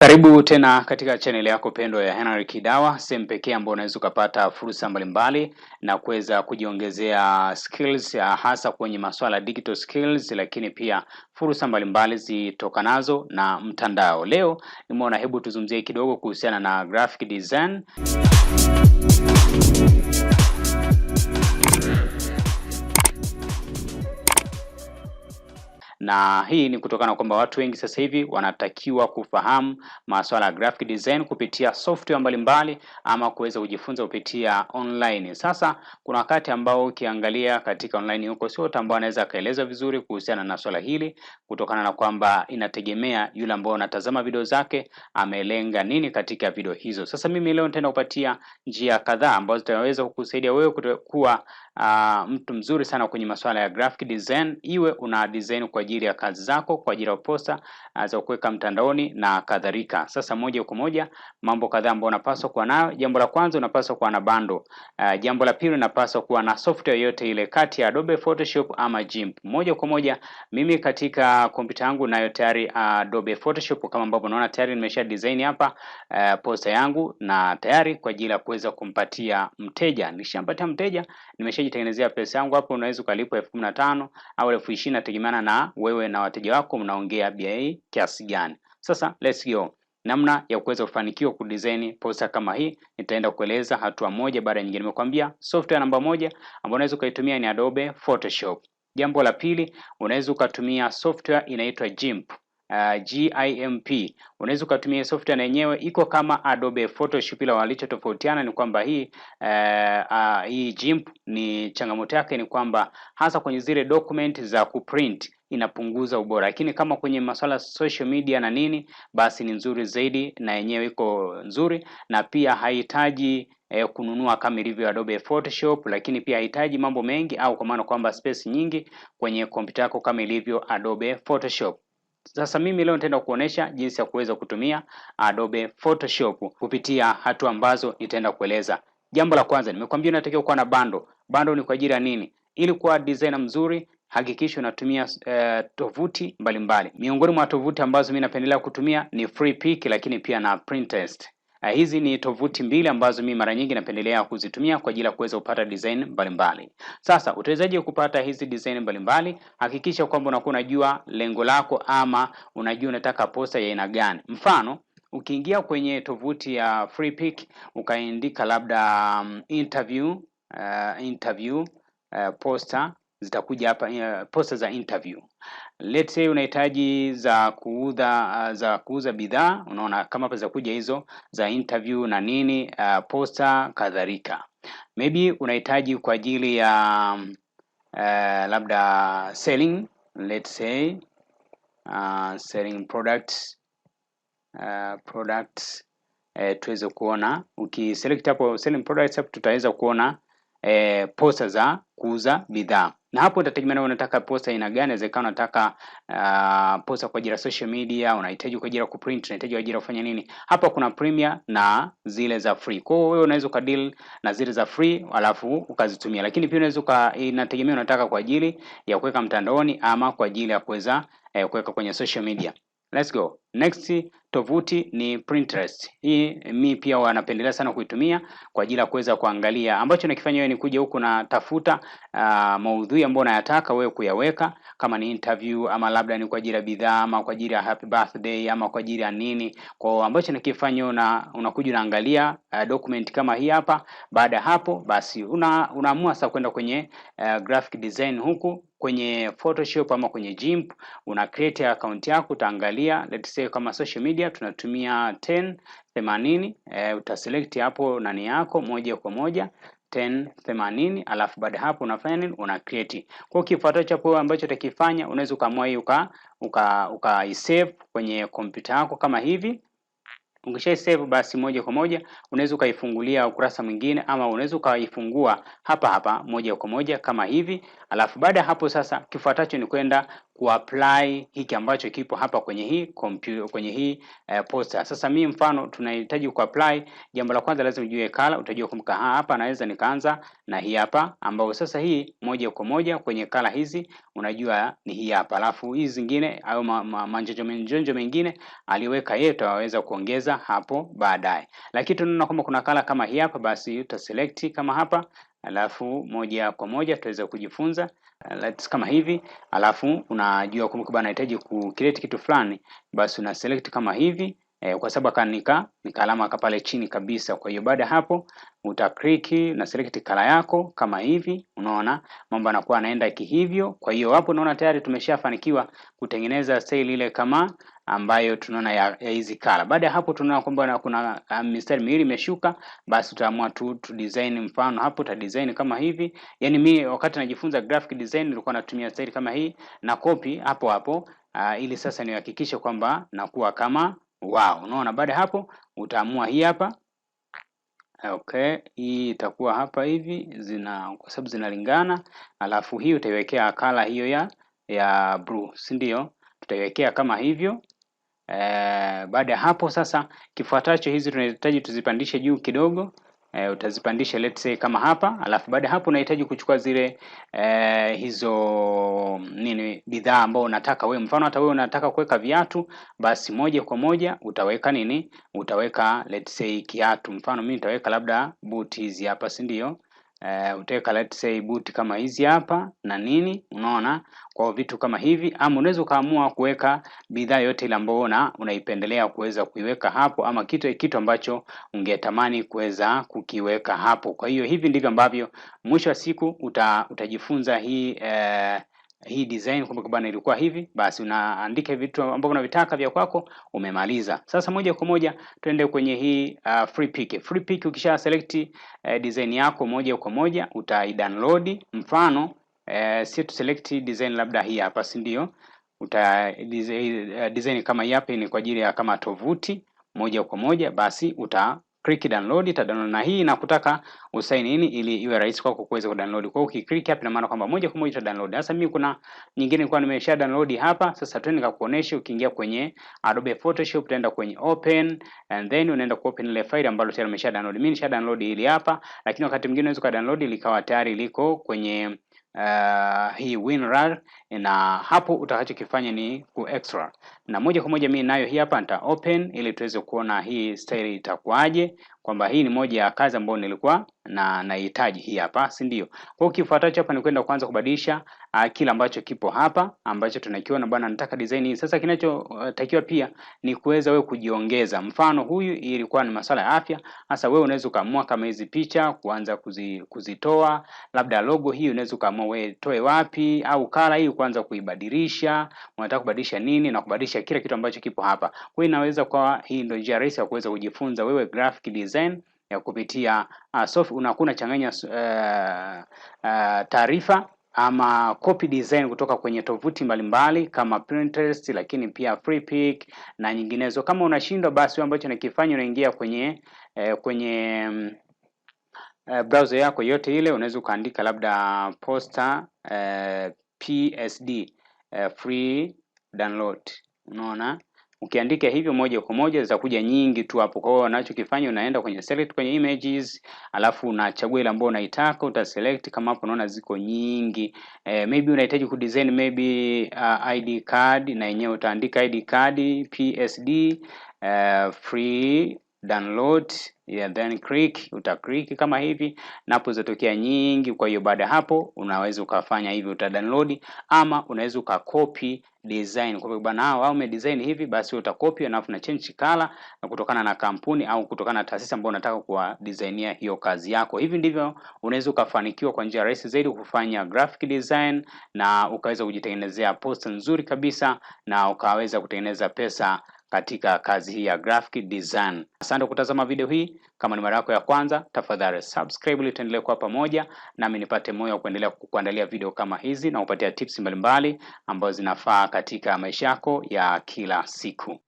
Karibu tena katika channel yako pendwa ya Henry Kidawa, sehemu pekee ambayo unaweza kupata fursa mbalimbali na kuweza kujiongezea skills hasa kwenye masuala digital skills, lakini pia fursa mbalimbali zitokanazo na mtandao. Leo nimeona hebu tuzungumzie kidogo kuhusiana na graphic design. Na hii ni kutokana kwamba watu wengi sasa hivi wanatakiwa kufahamu masuala ya graphic design kupitia software mbalimbali ama kuweza kujifunza kupitia online. Sasa kuna wakati ambao ukiangalia katika online huko sio wote ambao anaweza kaeleza vizuri kuhusiana na swala hili, kutokana na kwamba inategemea yule ambao anatazama video zake amelenga nini katika video hizo. Sasa mimi leo nitaenda kupatia njia kadhaa ambazo zitaweza kukusaidia wewe kuwa mtu mzuri sana kwenye masuala ya graphic design, iwe una design kwa ajili ya kazi zako, kwa ajili ya posta za kuweka mtandaoni na kadhalika. Sasa moja kwa moja mambo kadhaa ambayo unapaswa kuwa nayo. Jambo la kwanza, unapaswa kuwa na bando. Jambo la pili, unapaswa kuwa na software yote ile kati ya Adobe Photoshop ama GIMP. Moja kwa moja mimi katika kompyuta yangu nayo tayari Adobe Photoshop, kama ambavyo unaona tayari nimesha design hapa posta yangu na tayari kwa ajili ya kuweza kumpatia mteja. Nishampatia mteja, nimeshajitengenezea pesa yangu hapo. Unaweza ukalipa 15,000 au 20,000 nategemeana na wewe na wateja wako mnaongea bei kiasi gani. Sasa let's go. Namna ya kuweza kufanikiwa kudesign posta kama hii nitaenda kueleza hatua moja baada ya nyingine. Nimekwambia software namba moja ambayo unaweza ukaitumia ni Adobe Photoshop. Jambo la pili, unaweza ukatumia software inaitwa GIMP. GIMP. Unaweza ukatumia software na yenyewe iko kama Adobe Photoshop, ila walichotofautiana ni kwamba hii GIMP ni changamoto yake ni kwamba hasa kwenye zile document za kuprint inapunguza ubora, lakini kama kwenye masuala social media na nini basi ni nzuri zaidi, na yenyewe iko nzuri na pia haihitaji kununua kama ilivyo Adobe Photoshop, lakini pia haihitaji mambo mengi au kwa maana kwamba space nyingi kwenye kompyuta yako kama ilivyo Adobe Photoshop. Sasa mimi leo nitaenda kuonesha jinsi ya kuweza kutumia Adobe Photoshop kupitia hatua ambazo nitaenda kueleza. Jambo la kwanza, nimekwambia unatakiwa kuwa na bando. Bando ni kwa ajili ya nini? Ili kuwa designer mzuri, hakikisha unatumia tovuti mbalimbali. Miongoni mwa tovuti ambazo mimi napendelea kutumia ni Freepik, lakini pia na Pinterest. Hizi ni tovuti mbili ambazo mimi mara nyingi napendelea kuzitumia kwa ajili ya kuweza kupata design mbalimbali. Sasa utawezaje kupata hizi design mbalimbali? Hakikisha kwamba unakuwa unajua lengo lako ama unajua unataka posta ya aina gani. Mfano, ukiingia kwenye tovuti ya Freepik ukaandika labda interview posta, zitakuja hapa posta za interview. Let's say unahitaji za kuuza bidhaa, unaona kama hapa za kuja hizo za interview na nini, posta kadhalika. Maybe unahitaji kwa ajili ya labda selling, let's say selling products, tuweze kuona ukiselect hapo selling products, hapo tutaweza kuona posta za kuuza bidhaa. Na hapo itategemea unataka posta aina gani. Inawezekana unataka posta kwa ajili ya social media, unahitaji kwa ajili ya kuprint, unahitaji kwa ajili ya kufanya nini. Hapa kuna premium na zile za free. Kwa hiyo wewe unaweza ukadeal na zile za free alafu ukazitumia. Lakini pia unaweza inategemea unataka kwa ajili ya kuweka mtandaoni ama kwa ajili ya kuweza kuweka kwenye social media. Let's go. Next tovuti ni Pinterest. Hii mimi pia wanapendelea sana kuitumia kwa ajili ya kuweza kuangalia. Ambacho nakifanya wewe ni kuja huku na tafuta maudhui ambayo unayataka wewe kuyaweka, kama ni interview ama labda ni kwa ajili ya bidhaa ama kwa ajili ya happy birthday ama kwa ajili ya nini. Kwa ambacho nakifanya unakuja unaangalia document kama hii hapa. Baada ya hapo basi unaamua sasa kwenda kwenye graphic design huku kwenye Photoshop ama kwenye GIMP. Una create account yako, utaangalia let's say kama social media tunatumia 1080, utaselect hapo nani yako moja kwa moja 1080, alafu baada hapo unafanya nini? Una create. Kwa kifuatacho hapo ambacho utakifanya unaweza ukaamua hii save kwenye kompyuta yako kama hivi. Ukisha save basi moja kwa moja unaweza ukaifungulia ukurasa mwingine ama unaweza ukaifungua hapa moja kwa moja kama hivi. Alafu baada hapo sasa kifuatacho ni kwenda kuapply hiki ambacho kipo hapa kwenye hii poster. Sasa mimi mfano tunahitaji kuapply, jambo la kwanza lazima ujue color. Utajua hapa naweza nikaanza na hii hapa, ambao sasa hii moja kwa moja kwenye color hizi unajua ni hii hapa. Alafu hizi zingine au manjonjo mengine aliweka yeye, tutaweza kuongeza hapo baadaye. Lakini tunaona kwamba kuna kala kama hii hapa, basi select kama hapa, alafu moja kwa moja tutaweza kujifunza let's kama hivi. Alafu unajua kumbe bana nahitaji ku create kitu fulani, basi una select kama hivi kwa sababu kanika ni alama pale chini kabisa. Kwa hiyo baada hapo uta click na select kala yako kama hivi. Unaona mambo yanakuwa yanaenda kihivyo. Kwa hiyo hapo unaona tayari tumeshafanikiwa kutengeneza style ile kama ambayo tunaona ya hizi kala. Baada ya hapo tunaona kwamba kuna mistari miwili imeshuka, basi tutaamua tu design. Mfano hapo ta design kama hivi. Yaani mimi wakati najifunza graphic design nilikuwa natumia style kama hii na copy hapo hapo ili sasa nihakikishe kwamba nakuwa kama wao. Unaona baada hapo utaamua hii hapa. Okay, hii itakuwa hapa hivi kwa sababu zinalingana. Alafu hii utaiwekea kala hiyo ya blue, si ndio? Tutaiwekea kama hivyo. Baada ya hapo sasa kifuatacho hizi tunahitaji tuzipandishe juu kidogo. Utazipandisha let's say kama hapa. Alafu baada hapo unahitaji kuchukua zile hizo bidhaa ambao unataka wewe. Mfano hata wewe unataka kuweka viatu, basi moja kwa moja utaweka utaweka let's say kiatu. Mfano mimi nitaweka labda boot hizi hapa, si ndio? Utaweka let's say boot kama hizi hapa na unaona kwa vitu kama hivi. Ama unaweza kaamua kuweka bidhaa yote ile ambayo unaipendelea kuweza kuiweka hapo, ama kitu ambacho ungetamani kuweza kukiweka hapo. Kwa hiyo hivi ndivyo ambavyo mwisho wa siku utajifunza hii design kwamba bwana ilikuwa hivi. Basi unaandika vitu ambavyo unavitaka vya kwako, umemaliza. Sasa moja kwa moja tuende kwenye hii free pick. Free pick ukisha select design yako moja kwa moja utai-download. Mfano si tu select design labda hii hapa, si ndio? Design kama hii hapa ni kwa ajili ya kama tovuti moja kwa moja, basi click download, download na hii nakutaka usign in ili iwe rahisi kwako kuweza kudownload. Kwa hiyo ukiklik hapa ina maana kwamba moja kwa moja download. Sasa mimi kuna nyingine nilikuwa nimesha download hapa. Sasa twende nikakuonesha. Ukiingia kwenye Adobe Photoshop utaenda kwenye open and then unaenda ku open ile file ambalo tayari nimesha download. Mimi nisha download ili hapa, lakini wakati mwingine unaweza ka download likawa tayari liko kwenye hii WinRAR, na hapo utakachokifanya ni ku extract. Na moja kwa moja mimi nayo hii hapa nita open ili tuweze kuona hii style itakuaje, kwamba hii ni moja ya kazi ambayo nilikuwa nahitaji hii hapa, si ndio? Kwa hiyo kifuatacho hapa ni kwenda kuanza kubadilisha kila ambacho kipo hapa ambacho tunakiona bwana, nataka design hii. Sasa kinachotakiwa pia ni kuweza wewe kujiongeza. Mfano huyu ilikuwa ni masuala ya afya. Sasa wewe unaweza kaamua kama hizi picha kuanza kuzitoa, labda logo hii unaweza kaamua wewe toe wapi, au kala hii kuanza kuibadilisha, unataka kubadilisha nini na kubadilisha kila kitu ambacho kipo hapa. Kwa hiyo inaweza kwa hii ndio njia rahisi ya kuweza kujifunza wewe graphic design ya kupitia software. Unakuna changanya taarifa ama copy design kutoka kwenye tovuti mbalimbali kama Pinterest, lakini pia free pick na nyinginezo. Kama unashindwa, basi ambacho nakifanya unaingia kwenye browser yako yote ile, unaweza ukaandika labda poster PSD free download. Unaona, ukiandika hivyo moja kwa moja zitakuja nyingi tu hapo. Kwa hiyo unachokifanya unaenda kwenye select kwenye images, alafu unachagua ile ambayo unaitaka, utaselect kama hapo unaona ziko nyingi. Maybe unahitaji kudesign maybe ID card, na yenyewe utaandika ID card PSD free download, then click kama hivi, na hapo zitatokea nyingi. Kwa hiyo baada hapo unaweza ukafanya hivi, download, ama unaweza ukacopy design. Kwa hivyo bwana wao umedesign hivi, basi utakopi na na change color na kutokana na kampuni au kutokana na taasisi ambayo unataka kwa designia hiyo kazi yako. Hivi ndivyo unaweza ukafanikiwa kwa njia rahisi zaidi kufanya graphic design na ukaweza kujitengenezea poster nzuri kabisa na ukaweza kutengeneza pesa katika kazi hii ya graphic design. Asante kutazama video hii. Kama ni mara yako ya kwanza, tafadhali subscribe ili tuendelee kwa pamoja nami nipate moyo wa kuendelea kukuandalia video kama hizi na kupatia tips mbalimbali ambazo zinafaa katika maisha yako ya kila siku.